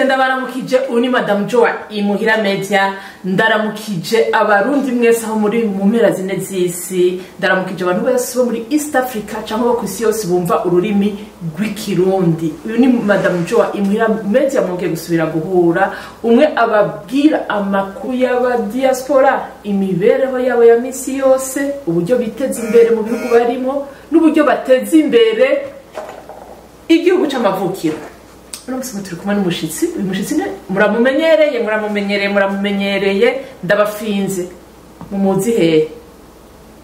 ndabaramukije uni Madame Joa imuhira media ndaramukije abarundi mwese aho muri mu mpera zine z'isi ndaramukije abantu bose bo muri East Africa cyangwa bo kwisi yose bumva ururimi rw'ikirundi uyu ni Madame Joa imuhira media mwongeye gusubira guhura umwe ababwira amakuru y'aba diaspora imibereho yabo ya misi yose uburyo biteza imbere mu bihugu barimo n'uburyo bateza imbere igihugu c'amavukiro. Uno musi turi kumwe n'umushitsi uyu mushitsi ne muramumenyereye ndabafinze mumuzi hehe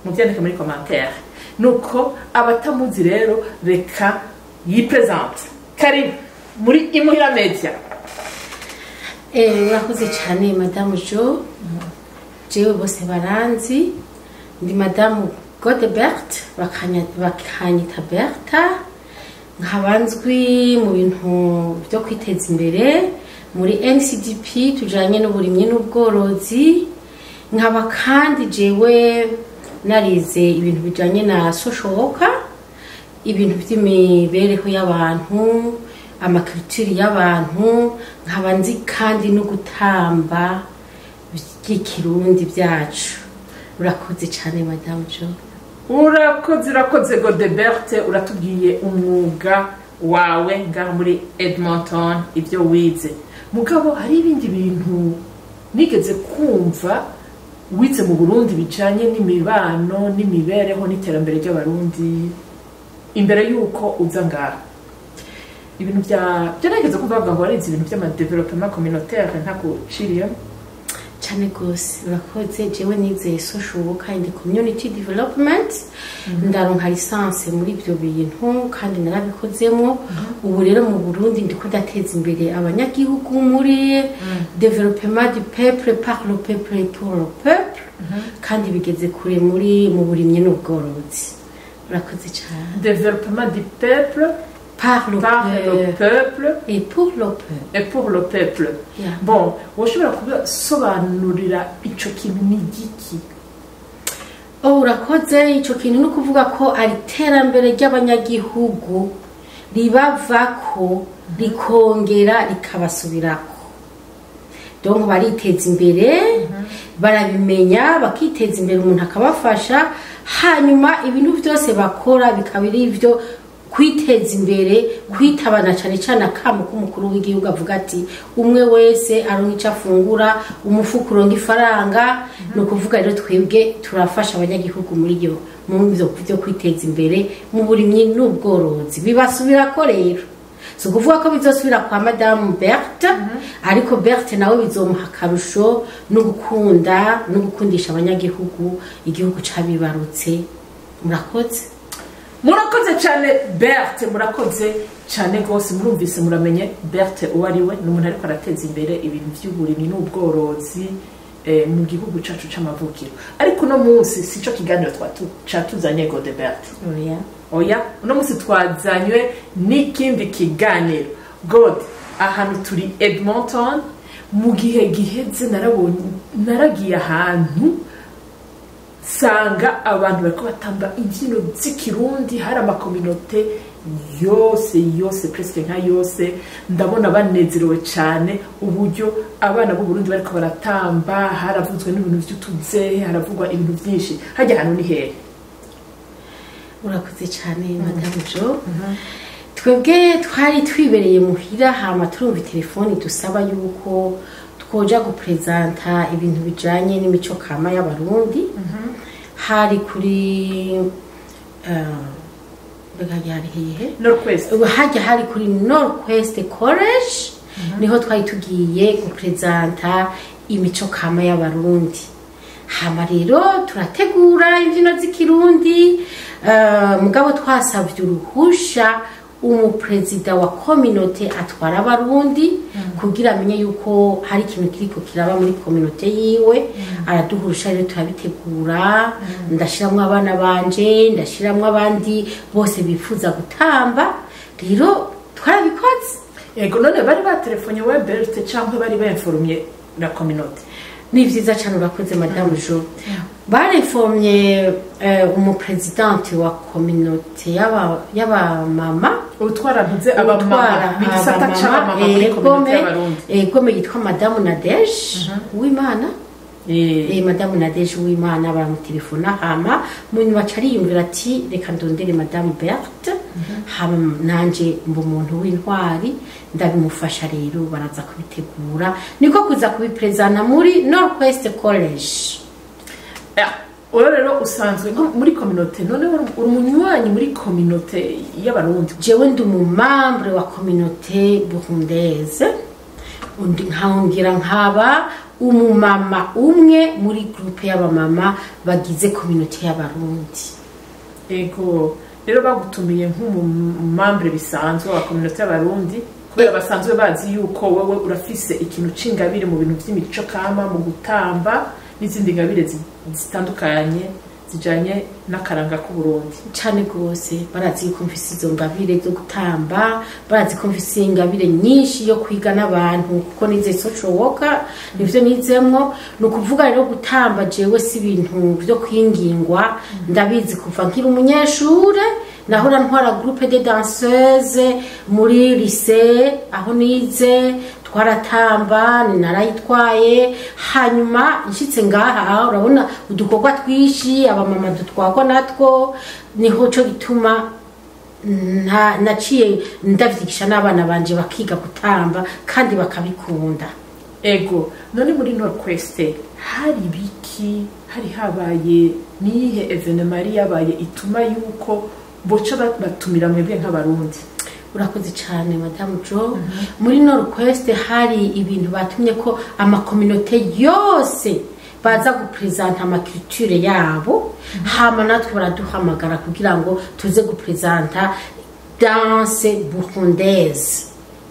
mubyandika muri commentaire nuko abatamuzi rero reka yipresente karibu muri imuhira media. Murakoze cyane Madame Jo jewe bose baranzi ndi Madame Godebert bakanyita Berta nkabanzwi mu bintu byo kwiteza imbere muri NCDP tujanye n'uburimyi n'ubworozi nkaba kandi jewe narize ibintu bijanye na social worker ibintu by'imibereho y'abantu amakulture y'abantu nkabanzi kandi no gutamba by'ikirundi byacu. Urakoze cyane Madame Jo. Urakoze Godebert uratubwiye umwuga wawe ngaho muri Edmonton ibyo wize mugabo hari ibindi bintu nigeze kumva wize mu Burundi bijanye n'imibano n'imibereho n'iterambere ry'abarundi imbere yuko uza ngaho ibintu byanageze kuvuga ngo warize ibintu by'ama development communautaire nta kuciriye cyane gose. Urakoze jewe nize social work and community development ndaronka licence muri ibyo bintu kandi narabikozemo ubu rero mu Burundi ndiko ndateza imbere abanyagihugu muri development du peuple par le peuple et pour le peuple kandi bigeze kure muri mu burimyi n'ubworozi. Urakoze cyane. Développement du peuple par le peuple et pour le peuple. Et pour le peuple. Yeah. Bon, woshobora kubisobanurira ico kintu ni giki? Urakoze ico kintu no kuvuga ko ari terambere ry'abanyagihugu ribavako rikongera rikabasubirako. Donc bariteza imbere barabimenya bakiteza imbere umuntu akabafasha hanyuma ibintu byose bakora bikabiri ivyo kwiteza imbere kwitabana cyane cyane akamu k'umukuru w'igihugu avuga ati umwe wese aronka icyo afungura umufuko uronka ifaranga no kuvuga rero twebwe turafasha abanyagihugu muri byo mu byo kwiteza imbere mu burimyi n'ubworozi bibasubira ko rero so kuvuga ko bizosubira kwa Madame Berthe ariko Berthe nawe bizomuha akarusho no gukundisha abanyagihugu igihugu cabibarutse. Murakoze cyane Berthe murakoze cyane gose murumvise muramenye Berthe uwariwe n'umuntu ariko arateza imbere ibintu by'uburimyi n'ubworozi mu gihugu cacu c'amavukiro ariko no munsi sico kiganiro twatuzanye Godebert. Oya no munsi twazanywe n'ikindi kiganiro God ahantu turi Edmonton mu gihe giheze naragiye ahantu sanga abantu bariko batamba imbyino z'ikirundi hari amakominote yose presque nka yose ndabona banezerewe cyane uburyo abana b'u Burundi bariko baratamba haravuzwe n'ibintu by'utuze haravugwa ibintu byinshi hajya hano ni hehe. Urakoze cyane Madame Jo. Twebwe twari twibereye muhira hama turumva telefoni dusaba yuko twoja gupresenta ibintu bijanye n'imico kama y'abarundi hari kuri Northwest hajya hari kuri Northwest College niho twari tugiye gupresenta imico kama y'abarundi hama rero turategura imbyino z'ikirundi mugabo twasavye uruhusha umupresident wa communauté atwara abarundi kugira amenye yuko hari ikintu kiriko kiraba muri communauté yiwe araduhurusha rero turabitegura ndashiramwe abana banje ndashiramwe abandi bose bifuza gutamba rero twarabikoze. Yego none bari ba telefone we Berthe cyangwa bari bainformye la communauté? Ni vyiza cyane urakoze Madame Jo. Bareformye umupresidente wa communauté y'aba mama utwara ntuze abamama bisata c'abamama muri community y'abarundi egome yitwa Madame Nadege Uwimana. Madame Nadege Uwimana baramutelefona hama munyuma cariyumvira ati reka ndondere Madame Berthe hama nanje mbu umuntu w'intwari ndabimufasha rero baraza kubitegura niko kuza kubiprezana muri Northwest College. Oyo rero usanzwe muri communauté none umunywanyi muri communauté y'abarundi. Jewe ndi umumambre wa communauté burundaise undi nkahongira nkaba umumama umwe muri groupe y'abamama bagize communauté y'abarundi. Ego rero bagutumiye nk'umumambre bisanzwe wa communauté y'abarundi kubera basanzwe bazi yuko wewe urafise ikintu c'ingabire mu bintu vy'imico kama mu gutamba n'izindi ngabire zitandukanye zijanye n'akaranga k'Uburundi. Cyane gose barazi ko mfise izo ngabire zo gutamba, barazi ko mfise ingabire nyinshi yo kwiga n'abantu kuko nize social worker nivyo nizemwo no kuvuga rero gutamba jewe si ibintu byo kwingingwa ndabizi kuva nkiri umunyeshure nahora ntwara groupe de danseuses muri lycée aho nize twaratamba narayitwaye hanyuma nshitse ngaha urabona udukorwa twishi abamama dutwagwa natwo niho cyo gituma naciye ndavyigisha n'abana banje bakiga gutamba kandi bakabikunda. Ego none muri Northwest hari biki hari habaye nihe evenement yabaye ituma yuko boca batumira mwebwe nk'abarundi? Urakoze cyane Madame Jo. Muri Northwest hari ibintu batumye ko ama communauté yose baza gupresenta ama culture yabo hama natwe baraduhamagara kugira ngo tuze gupresenta danse burundaise.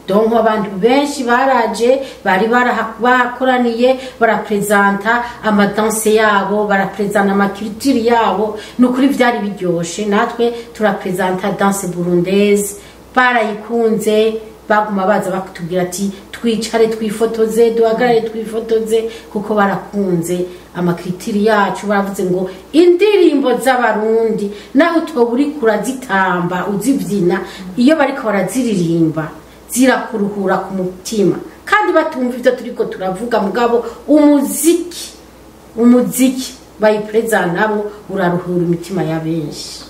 Donc abantu benshi baraje bari barakoraniye barapresenta ama danse yabo barapresenta ama culture yabo nukuri byari biryoshe natwe turapresenta danse burundaise barayikunze baguma baza bakutubwira ati twicare twifotoze duhagarare twifotoze kuko barakunze amakritiri yacu baravuze ngo indirimbo z'abarundi naho twoburi kurazitamba uzivyina iyo bariko baraziririmba zirakuruhura ku mutima kandi batumva ivyo turiko turavuga mugabo umuziki bayipreza nabo uraruhura imitima ya benshi.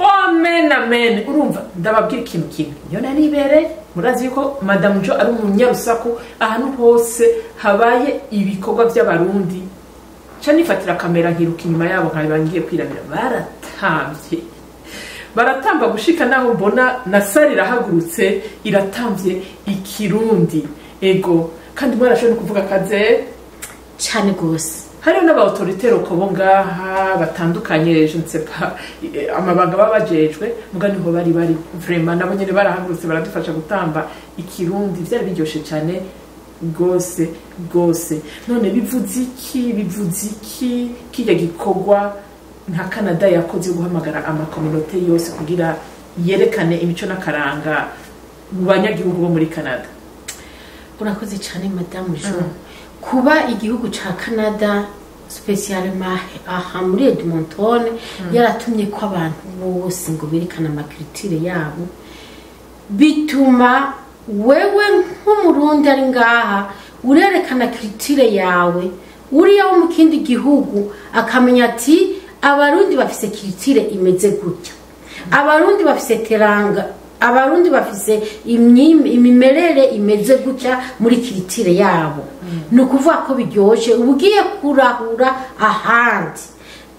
Amen amen. Urumva ndababwira ikintu kimwe iyo naribere murazi yuko Madame Jo ari umunyarusaku ahantu hose habaye ibikorwa by'abarundi ca nifatira kamera nkiruka inyuma yabo nkabangiye kwirabira baratamba gushika naho mbona na sari irahagurutse iratamvye ikirundi. Ego kandi mwarashobora kuvuga kaze cyane gose hariho n'abautorité bo ngaha batandukanye je ne sais pas amabanga babajejwe muga niho bari vraiment nabo nyene barahagurutse baradufasha gutamba ikirundi vyari biryoshe cyane gose none bivuze iki kijya gikorwa nka Canada yakoze guhamagara ama communauté yose kugira yerekane imico n'akaranga mu banyagihugu bo muri Canada. Urakoze cyane Madame Jo. Kuba igihugu ca Canada spécialement aha muri Edmonton yaratumye ko abantu bose ngo berekana amaculture yabo bituma wewe nk'umurundi ari ngaha urerekana culture yawe uriya mu kindi gihugu akamenya ati abarundi bafise culture imeze gutya, abarundi bafise teranga, abarundi bafise imimerere imeze gutya muri culture yabo. Nukuvuga ko biryoshe ubugiye kurahura ahandi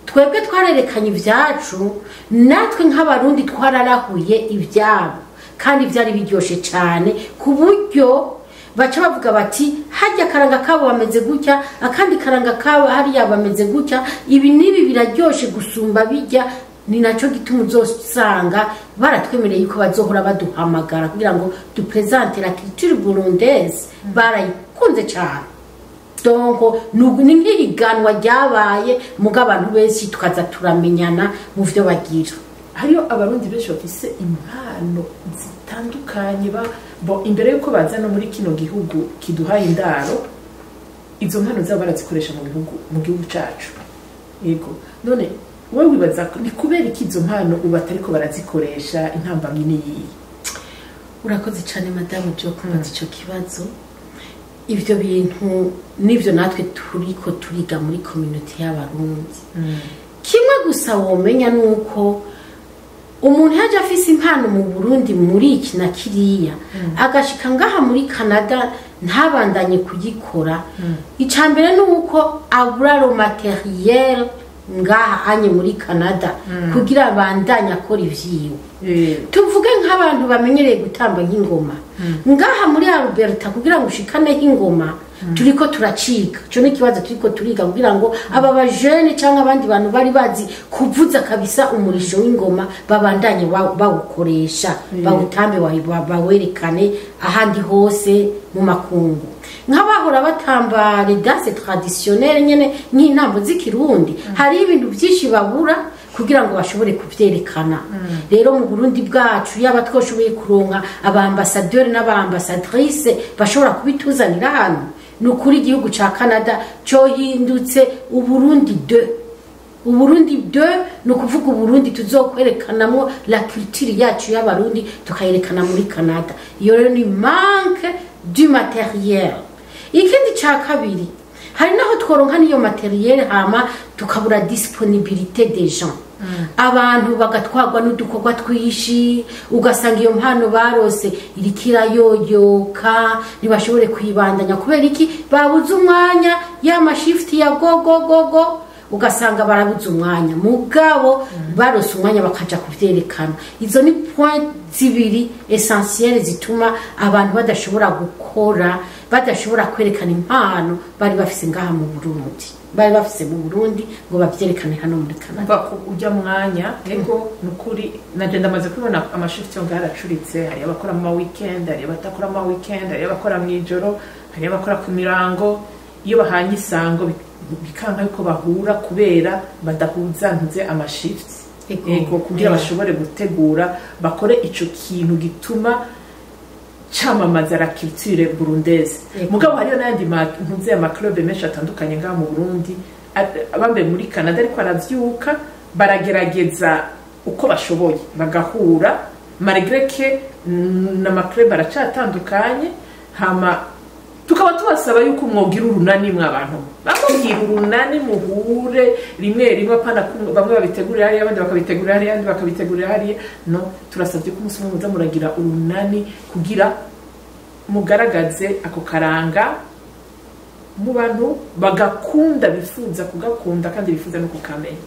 twebwe twarerekanye ivyacu natwe nk'abarundi twararahuye ivyabo kandi byari biryoshe cyane ku buryo baca bavuga bati hajya karanga kabo bameze gutya akandi karanga kabo hariya bameze gutya ibi nibi biraryoshe gusumba bijya. Ni naco gituma uzosanga baratwemereye ko bazohora baduhamagara kugira ngo dupresente la culture burundaise barayikunze cyane. Donc ni nk'ihiganwa ryabaye muga abantu benshi tukaza turamenyana mu vyo bagira. Hariyo abarundi benshi bafise impano zitandukanye bo imbere yuko baza no muri kino gihugu kiduhaye indaro izo mpano zabo barazikoresha mu gihugu cacu. Yego none wewe wibaza ni kubera iki izo mpano ubu atariko barazikoresha intambamyi niyi? urakoze cyane madamu Jo kubaza icyo kibazo. Ibyo bintu nivyo natwe turiko turiga muri community y'abarundi. Kimwe gusa womenya nuko umuntu yaje afise impano mu Burundi muri iki na kiriya agashika ngaha muri Canada ntabandanye kugikora. Icambere nuko abura ro materiel ngaha anye muri Canada kugira abandanye akora ivyiwe. Tuvuge nk'abantu bamenyereye gutamba nk'ingoma ngaha muri Alberta kugira ngo ushikane nk'ingoma turiko turacika. Cyo ni kibazo turiko turiga kugira ngo aba bajene cyangwa abandi bantu bari bazi kuvuza kabisa umurisho w'ingoma babandanye bawukoresha bawutambe bawerekane ahandi hose mu makungu. Nk'abahora batamba les danses traditionnelles nyene nk'intambo z'ikirundi hari ibintu byinshi babura kugira ngo bashobore kuvyerekana. Rero mu Burundi bwacu yaba twoshoboye kuronka abambassadeur n'abambassadrice bashobora kubituzanira hano nukuri igihugu ca Canada cyo hindutse Uburundi 2. Uburundi 2 no kuvuga Uburundi tuzokwerekanamo la culture yacu y'abarundi tukayerekana muri Canada. Iyo rero ni manque du matériel. Ikindi ca kabiri hari naho tworonka niyo materiel hama tukabura disponibilité des gens. Abantu bagatwagwa n'udukorwa twishi ugasanga iyo mpano barose irikira yoyoka ntibashobore kwibandanya kubera iki babuze umwanya ya shift ya go ugasanga barabuze umwanya mugabo barose umwanya bakaja kuvyerekana. Izo ni point zibiri essentielles zituma abantu badashobora gukora badashobora kwerekana impano bari bafise ngaha mu Burundi bari bafise mu Burundi ngo bavyerekane hano muri Canada. Ujya mwanya ego nukuri naje ndamaze kubona amashift yo ngaracuritse hari abakora mu weekend hari abatakora mu weekend hari abakora mu ijoro hari abakora ku mirango iyo bahanye isango bikanka yuko bahura kubera badahuza ntuze amashift ego kugira bashobore gutegura bakore ico kintu gituma chamamaza la culture burundaise. Mugabo hariyo nandi ntuze ama club menshi atandukanye ngaha mu Burundi abambe muri Canada ariko aravyuka baragerageza uko bashoboye bagahura malgré que n'ama club baracatandukanye hama tukaba tubasaba yuko mwogira urunani mw'abantu bamubwira urunani muhure rimwe apana bamwe babitegurira hariya abandi bakabitegurira hariya abandi bakabitegurira hariya no turasabye ko umunsi umwe muza muragira urunani kugira mugaragaze ako karanga mu bantu bagakunda bifuza kugakunda kandi bifuza no kukamenya.